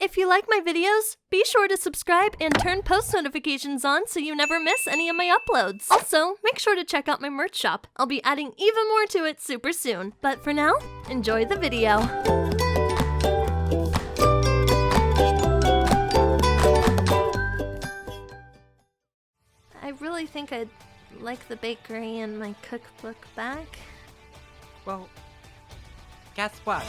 If you like my videos, be sure to subscribe and turn post notifications on so you never miss any of my uploads. Also, make sure to check out my merch shop. I'll be adding even more to it super soon. But for now, enjoy the video. I really think I'd like the bakery and my cookbook back. Well, guess what?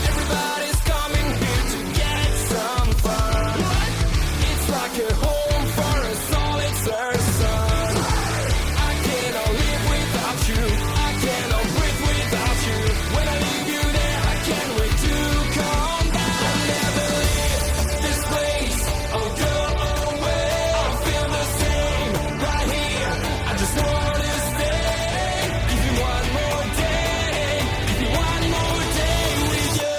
Everybody's coming here to get some fun. It's like a home for us all, it's our son. I cannot live without you. I cannot breathe without you. When I leave you there, I can't wait to come back. I'll never leave this place. I'll go away. I'll feel the same right here. I just want to stay. Give you one more day. Give you one more day with you.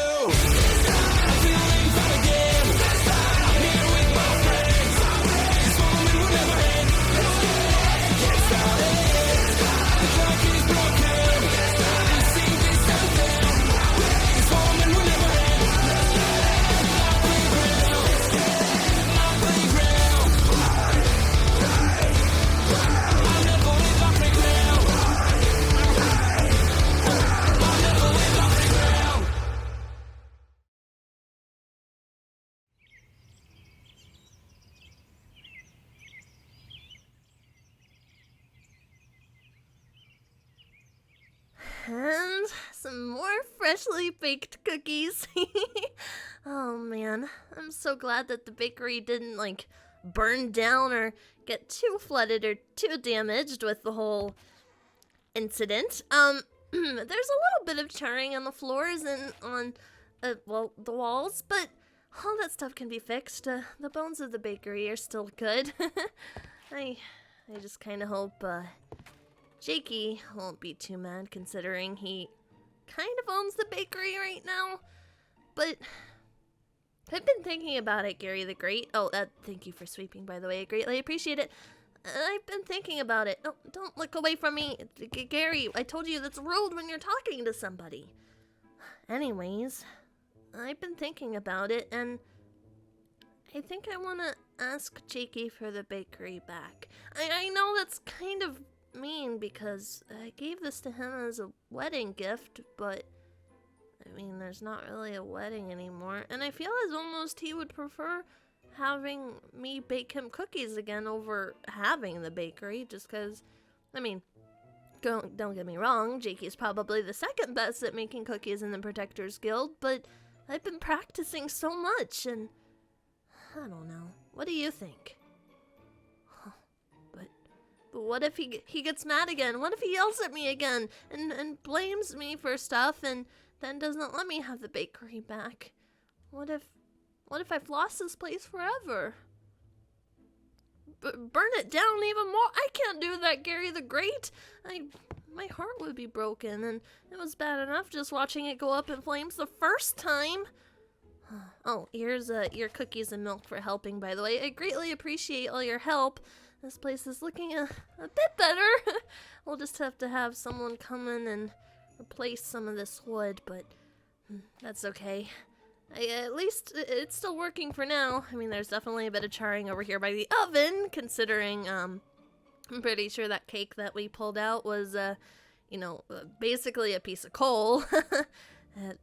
I'm feeling fine again. I'm here with my friends. This moment will never end. Can't stop it. The clock is broken. This scene is something. This moment will never end. My playground. My playground. I'll never leave my playground. I'll never leave my playground. And some more freshly baked cookies. Oh man, I'm so glad that the bakery didn't burn down or get too flooded or too damaged with the whole incident. There's a little bit of charring on the floors and on the walls, but all that stuff can be fixed. The bones of the bakery are still good. I just kind of hope Jakey won't be too mad considering he kind of owns the bakery right now. But I've been thinking about it, Gary the Great. Oh, thank you for sweeping, by the way. I greatly appreciate it. I've been thinking about it. Oh, don't look away from me. Gary, I told you that's rude when you're talking to somebody. Anyways, I've been thinking about it, and I think I want to ask Jakey for the bakery back. I know that's kind of mean because I gave this to him as a wedding gift, but I mean, there's not really a wedding anymore, and I feel as almost he would prefer having me bake him cookies again over having the bakery, just because, I mean, don't get me wrong, Jakey's probably the second best at making cookies in the Protectors Guild, but I've been practicing so much, and I don't know. What do you think? But what if he gets mad again? What if he yells at me again and blames me for stuff and then doesn't let me have the bakery back? What if I've lost this place forever? Burn it down even more? I can't do that, Gary the Great. My heart would be broken, and it was bad enough just watching it go up in flames the first time. Oh, here's your cookies and milk for helping, by the way. I greatly appreciate all your help. This place is looking a bit better. We'll just have to have someone come in and replace some of this wood, but that's okay. At least it's still working for now. I mean, there's definitely a bit of charring over here by the oven, considering I'm pretty sure that cake that we pulled out was, basically a piece of coal. It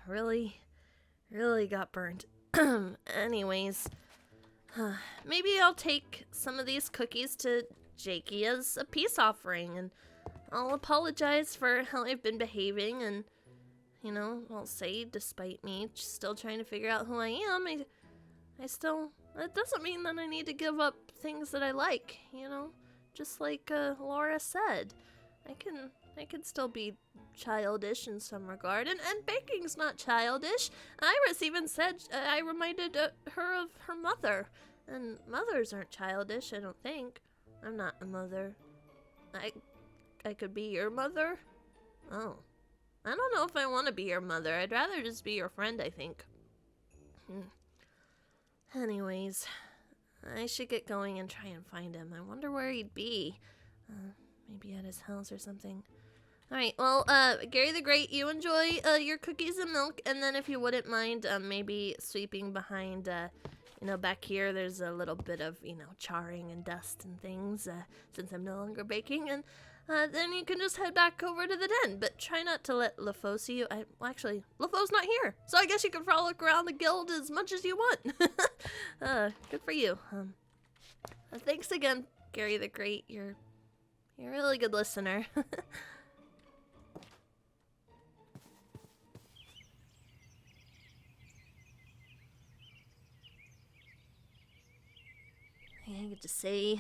really got burnt. Anyways, maybe I'll take some of these cookies to Jakey as a peace offering, and I'll apologize for how I've been behaving, and, I'll say, despite me still trying to figure out who I am, that doesn't mean that I need to give up things that I like, just like Laura said. I can still be childish in some regard, and baking's not childish. Iris even said I reminded her of her mother, and mothers aren't childish, I don't think. I'm not a mother. I could be your mother? Oh. I don't know if I want to be your mother. I'd rather just be your friend, I think. Anyways, I should get going and try and find him. I wonder where he'd be. Maybe at his house or something. Alright, well, Gary the Great, you enjoy your cookies and milk, and then if you wouldn't mind, maybe sweeping behind, back here, there's a little bit of, charring and dust and things, since I'm no longer baking, and then you can just head back over to the den, but try not to let LaFoe see you. Actually, LaFoe's not here, so I guess you can frolic around the guild as much as you want. Good for you. Thanks again, Gary the Great, you're a really good listener. I get to say,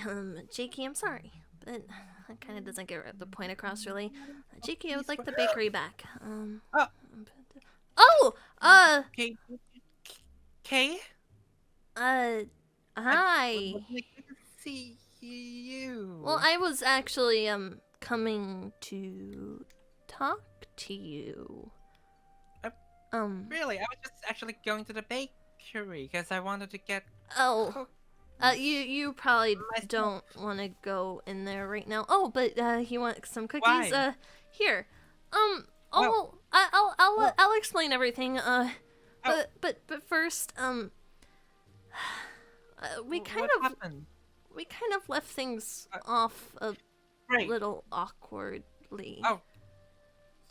Jakey, I'm sorry, but that kind of doesn't get the point across, really. Jakey, I would like the bakery back. Kay? Kay? Hi. Good to see you. Well, I was actually, coming to talk to you. Really? I was just actually going to the bakery, because I wanted to get... Oh. You probably don't want to go in there right now. Oh, but you want some cookies? Why? Here. I'll explain everything. But first, we kind of left things off a little awkwardly. Oh,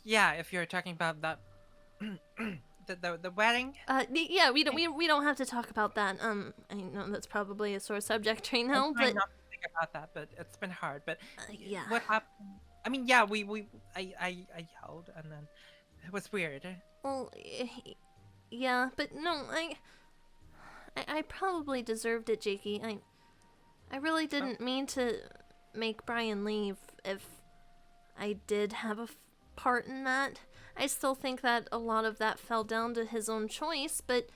yeah. If you're talking about that, the wedding. Yeah, we don't have to talk about that. I know that's probably a sore subject right now, I'm trying not to think about that, but it's been hard. But yeah. What happened? I mean, yeah, I yelled, and then it was weird. Well, yeah, but no, I probably deserved it, Jakey. I really didn't mean to make Brian leave. If I did have a part in that, I still think that a lot of that fell down to his own choice, but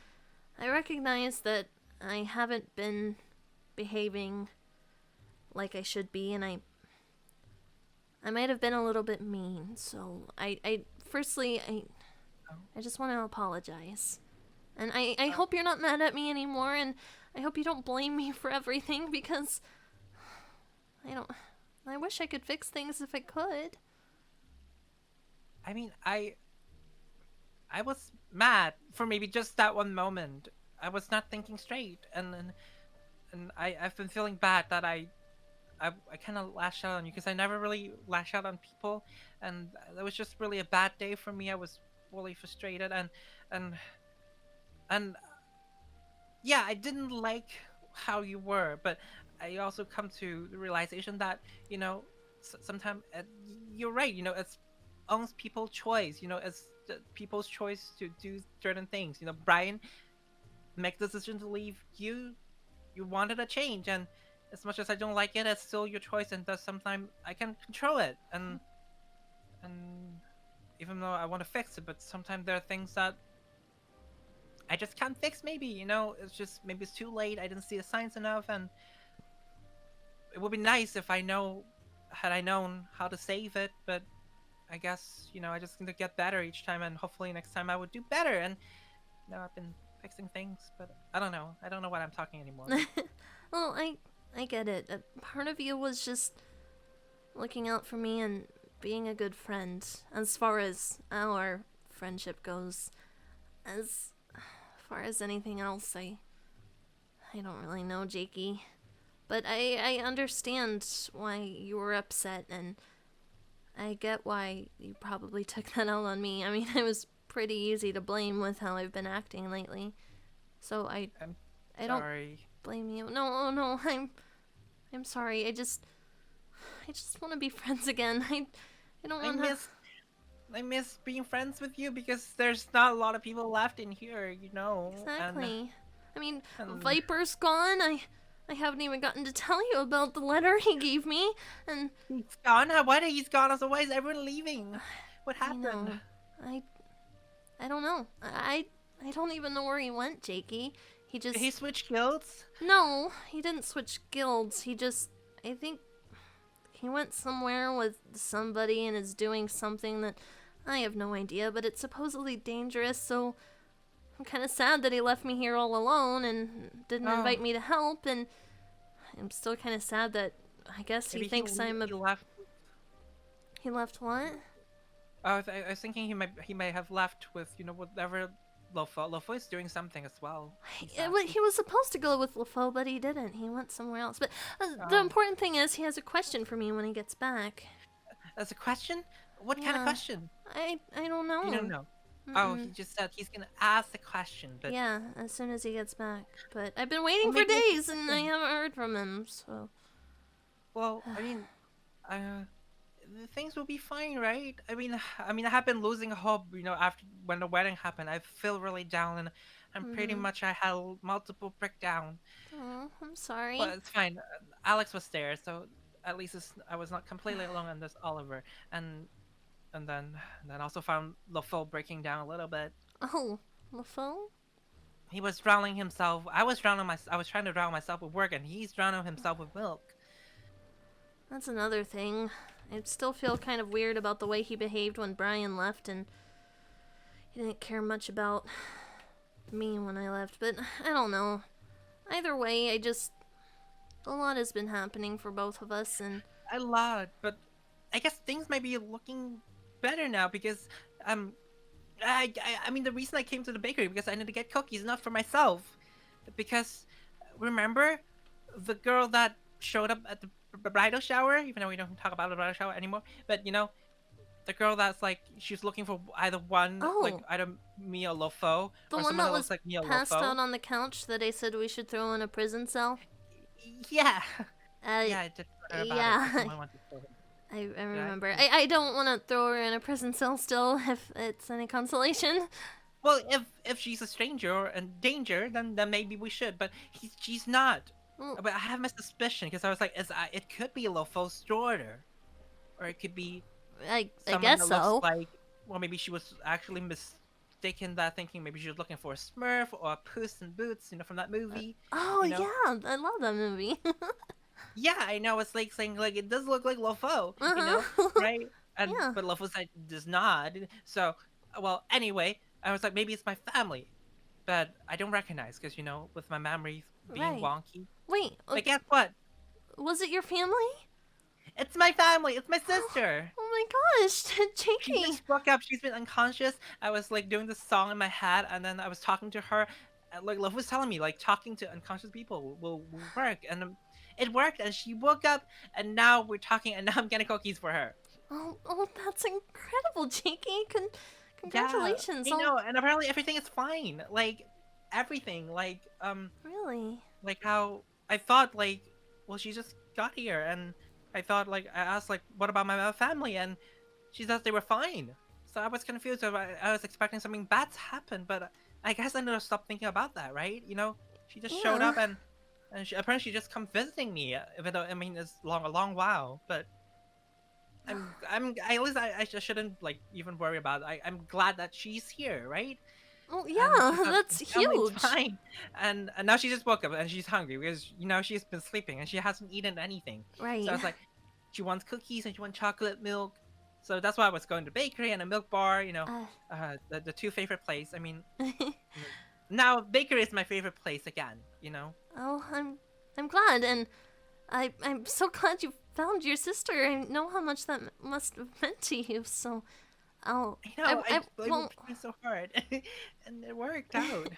I recognize that I haven't been behaving like I should be, and I might have been a little bit mean, so I just want to apologize. And I hope you're not mad at me anymore, and I hope you don't blame me for everything, because I wish I could fix things if I could. I mean, I was mad for maybe just that one moment. I was not thinking straight, and I've been feeling bad that I kind of lashed out on you, because I never really lash out on people, and that was just really a bad day for me. I was really frustrated, and yeah, I didn't like how you were, but I also come to the realization that, sometimes you're right, it's owns people's choice, it's people's choice to do certain things. Brian make the decision to leave you wanted a change, and as much as I don't like it, it's still your choice, and thus sometimes I can control it, and even though I want to fix it, but sometimes there are things that I just can't fix. Maybe, it's just, maybe it's too late, I didn't see the signs enough, and it would be nice if had I known how to save it, but I guess, I just need to get better each time, and hopefully next time I would do better. And now I've been fixing things, but I don't know what I'm talking anymore. Well, I get it. Part of you was just looking out for me and being a good friend, as far as our friendship goes. As far as anything else, I don't really know, Jakey. But I understand why you were upset, and I get why you probably took that out on me. I mean, I was pretty easy to blame with how I've been acting lately. So I don't blame you. No, I'm sorry. I just want to be friends again. I don't want to. I miss being friends with you, because there's not a lot of people left in here, Exactly. I mean, Viper's gone. I haven't even gotten to tell you about the letter he gave me, and... He's gone? Why did he's gone? So why is everyone leaving? What happened? I don't know. I don't even know where he went, Jakey. He just... Did he switch guilds? No, he didn't switch guilds. I think he went somewhere with somebody and is doing something that I have no idea, but it's supposedly dangerous, so... I'm kind of sad that he left me here all alone and didn't invite me to help, and I'm still kind of sad that I guess he Maybe thinks I'm a... he left. He left what? I was thinking he might have left with whatever Lofo. Lofo is doing something as well. He was supposed to go with LaFoe, but he didn't. He went somewhere else. But the important thing is he has a question for me when he gets back. That's a question? What kind of question? I don't know. You don't know. Oh, he just said he's gonna ask the question, but Yeah, as soon as he gets back. But I've been waiting for maybe days and I haven't heard from him, so... well, I mean, things will be fine, right? I mean, I have been losing hope, after when the wedding happened. I feel really down, and pretty much I had multiple breakdown. Oh, I'm sorry. But it's fine. Alex was there, so at least I was not completely alone on this Oliver. And then also found LaFoe breaking down a little bit. Oh, LaFoe? He was drowning himself. I was trying to drown myself with work, and he's drowning himself with milk. That's another thing. I still feel kind of weird about the way he behaved when Brian left, and he didn't care much about me when I left, but I don't know. Either way, a lot has been happening for both of us, and... A lot, but I guess things might be looking better now because, I mean, the reason I came to the bakery because I need to get cookies, not for myself. Because, remember the girl that showed up at the bridal shower, even though we don't talk about the bridal shower anymore, but the girl that's like, she's looking for either me or Lofo, the or one someone that was looks like me or passed Lofo. out on the couch that I said we should throw in a prison cell? Yeah. Yeah, I did hear about yeah. it. Someone wanted to throw it. I remember. I don't want to throw her in a prison cell still, if it's any consolation. Well, if she's a stranger or in danger, then maybe we should. But she's not. Well, But I have my suspicion because I was like, it could be a Lofo's daughter, or it could be I someone guess that so. looks like, well, maybe she was actually mistaken that thinking maybe she was looking for a Smurf or a Puss in Boots, from that movie. Oh, you know? yeah, I love that movie. Yeah, I know. It's like saying like it does look like Lofo, right? And Yeah. but Lofo said does not. So, well, anyway, I was like, maybe it's my family, but I don't recognize because with my memory being Right. wonky. Wait, But guess what? was it your family? It's my family. It's my sister. Oh my gosh, She Jakey. just woke up. She's been unconscious. I was like doing this song in my head, and then I was talking to her. And, like Love was telling me, like talking to unconscious people will work, and it worked. And she woke up, and now we're talking, and now I'm getting cookies for her. Oh, that's incredible, Jakey. Congratulations. Yeah, I know, and apparently everything is fine. Like everything, Really? like how I thought, like, well, she just got here, and I thought, like, I asked, like, what about my family, and she said they were fine. So I was confused. I was expecting something bad to happen, but I guess I need to stop thinking about that, right? She just showed Yeah. up, and apparently she just come visiting me, even though, I mean, it's a long while, but at least I just shouldn't, like, even worry about it. I'm glad that she's here, right? Oh, And yeah, she thought that's the family's huge. fine. And now she just woke up and she's hungry because she's been sleeping and she hasn't eaten anything. Right. So I was like, she wants cookies and she wants chocolate milk. So that's why I was going to bakery and a milk bar. The two favorite place. I mean, now bakery is my favorite place again. Oh, I'm glad, and I'm so glad you found your sister. I know how much that must have meant to you. So, I won't. working so hard, and it worked out.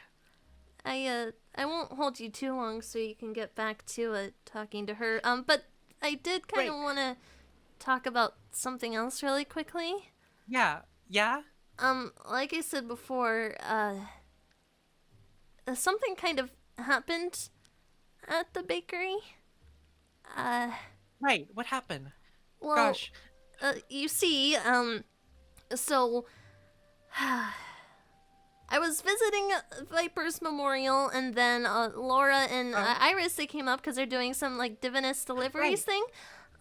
I won't hold you too long, so you can get back to talking to her. But I did kind of Right. want to talk about something else really quickly. Yeah. Like I said before, something kind of happened at the bakery. Right. What happened? Well, Gosh. you see, so I was visiting Viper's Memorial, and then Laura and Iris, they came up because they're doing some like divinest deliveries thing.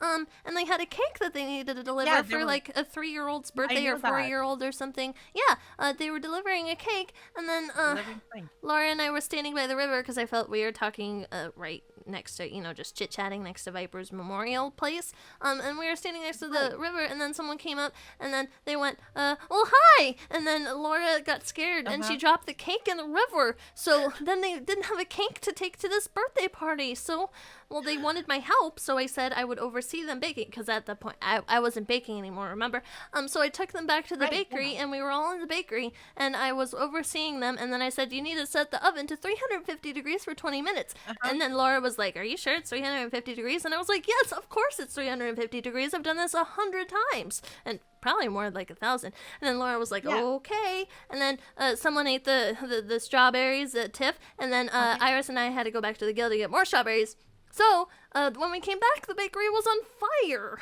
And they had a cake that they needed to deliver Yeah, they for were- like a 3-year-old's birthday know or that. 4-year-old or something. Yeah, they were delivering a cake, and then Living thing. Laura and I were standing by the river because I felt weird talking right next to, just chit-chatting next to Viper's Memorial place. And we were standing next to the river, and then someone came up, and then they went, oh, hi! And then Laura got scared, and she dropped the cake in the river. So then they didn't have a cake to take to this birthday party. So well, they wanted my help, so I said I would oversee them baking, because at that point, I wasn't baking anymore, remember? So I took them back to the Right, bakery, yeah. and we were all in the bakery, and I was overseeing them, and then I said, you need to set the oven to 350 degrees for 20 minutes. And then Laura was like, are you sure it's 350 degrees? And I was like, yes, of course it's 350 degrees. I've done this 100 times. And probably more, like 1,000. And then Laura was like, Yeah. okay. And then someone ate the strawberries at Tiff. And then Iris and I had to go back to the guild to get more strawberries. So when we came back, the bakery was on fire.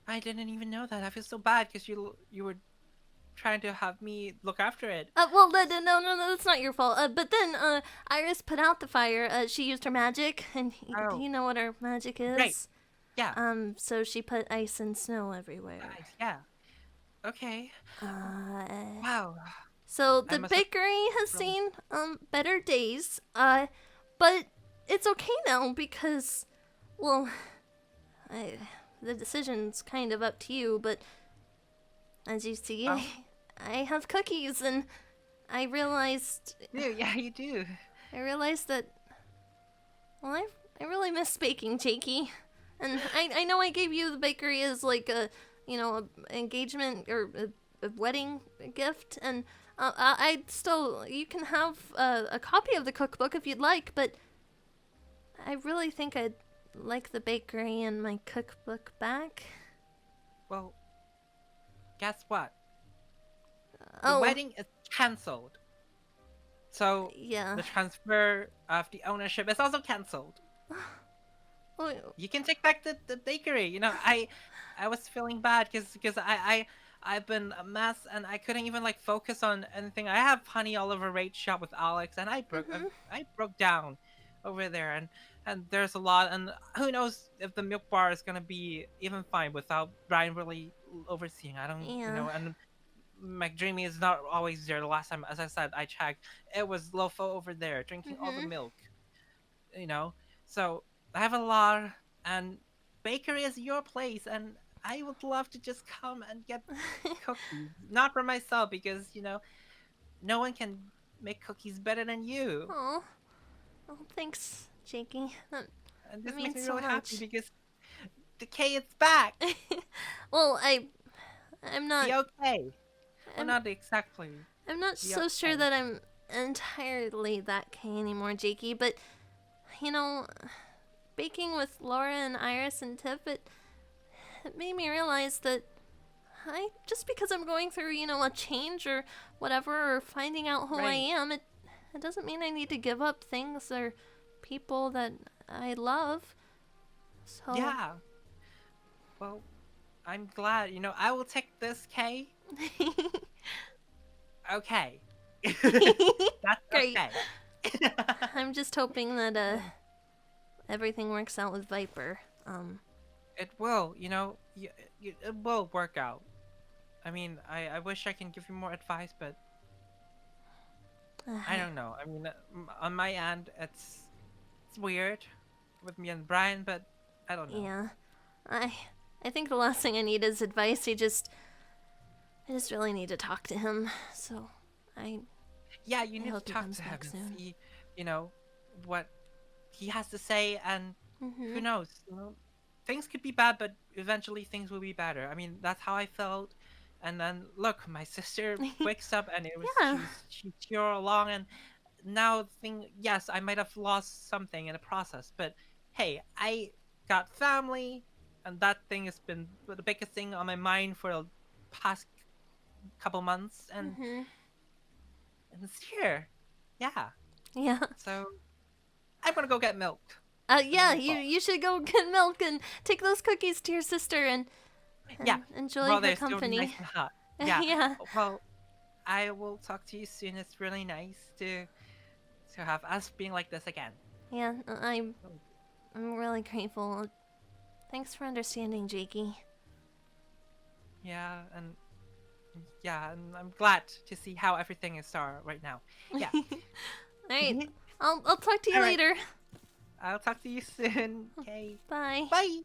I didn't even know that. I feel so bad because you were trying to have me look after it. Well, no, that's not your fault. But then Iris put out the fire. She used her magic, and Oh. you know what her magic is? Right. Yeah. So she put ice and snow everywhere. Nice, yeah. Okay. Uh, Wow. so the must have bakery has really- seen better days. But it's okay now because, well, the decision's kind of up to you. But as you see, Oh. I have cookies, and I realized Yeah, you do. that, well, I really miss baking, Jakey. And I know I gave you the bakery as like a engagement or a wedding gift, and I'd still, you can have a copy of the cookbook if you'd like, but I really think I'd like the bakery and my cookbook back. Well, guess what? The Oh, wedding is cancelled. So yeah. the transfer of the ownership is also cancelled. Oh, You can take back the bakery. You know, I was feeling bad because I've been a mess and I couldn't even like focus on anything. I have honey all over Raid shop with Alex, and I broke down over there, and there's a lot, and who knows if the milk bar is gonna be even fine without Brian really overseeing. I don't, you know, Yeah. and McDreamy is not always there. The last time, as I said, I checked, it was Lofo over there drinking all the milk. You know, so I have a lot, and bakery is your place, and I would love to just come and get cookies. Not for myself, because, you know, no one can make cookies better than you. oh, thanks, Jakey. And this that makes me means so really happy much. because the K is back. Well, I'm not. The okay. Well, I'm- not exactly. I'm not so sure okay. that I'm entirely that K anymore, Jakey, but, you know, baking with Laura and Iris and Tiff, it made me realize that just because I'm going through, a change or whatever, or finding out who I Right. am, it doesn't mean I need to give up things or people that I love. So, Yeah. Well, I'm glad. You know, I will take this K. Okay. That's Great. okay. I'm just hoping that everything works out with Viper. It will, you know, it will work out. I mean, I wish I can give you more advice, but I don't know. I mean, on my end, it's weird with me and Brian, but I don't know. Yeah, I think the last thing I need is advice. I just really need to talk to him. So Yeah, you need to hope he talk comes to him back and soon. see, you know, what he has to say, and Mhm. who knows? You know, things could be bad, but eventually things will be better. I mean, that's how I felt. And then look, my sister wakes up, and it was Yeah. she cheered along, and now yes, I might have lost something in the process, but hey, I got family, and that thing has been the biggest thing on my mind for the past couple months, and Mhm. it's here. Yeah. Yeah. So I'm gonna go get milk. Yeah. my fault. You should go get milk and take those cookies to your sister and Yeah. enjoy Well, her they're still company. nice and hot. Yeah. Yeah. Well, I will talk to you soon. It's really nice to have us being like this again. Yeah. I'm really grateful. Thanks for understanding, Jakey. Yeah, and I'm glad to see how everything is right now. Yeah. All right. I'll talk to you All right. later. I'll talk to you soon. Okay. Bye. Bye.